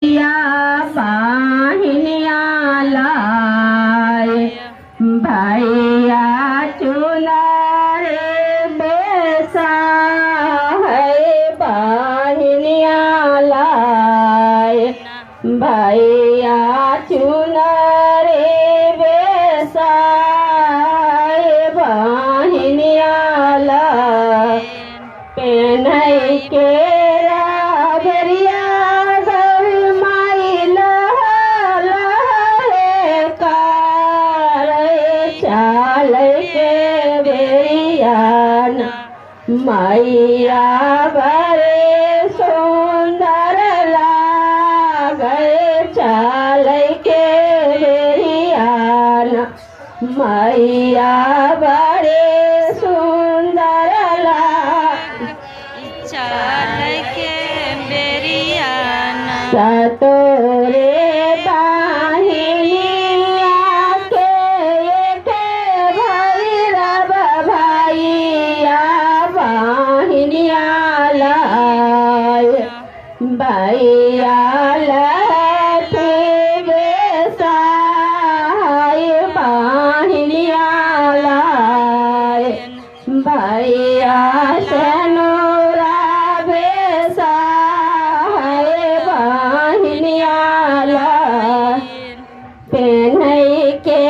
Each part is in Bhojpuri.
या बाहिनिया लाए भैया चुनार बेसा है बाहिनिया लाए भैया चुनार बेसा है बाहिनिया लाए पेन्हई के मैया बड़े सुंदर लागे चाल के बेरियान मैया बड़े सुंदर लागे चाल के बेरियान सतोरे भैया लठी बेसा है बाहिनिया लाए भैया सनोरा बेसा है बाहिनिया लाए पेन्हई के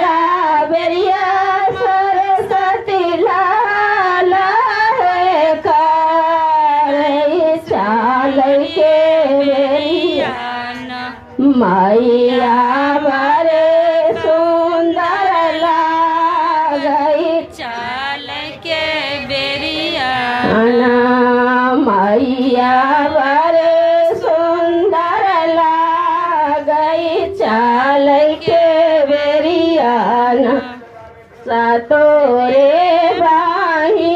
राबरिया सरस्वती लाल है चाल के मैया बड़े सुंदर लागई चाल के बेरिया मैया बड़े सुंदर लागई चाल के बेरिया सतोरे बाही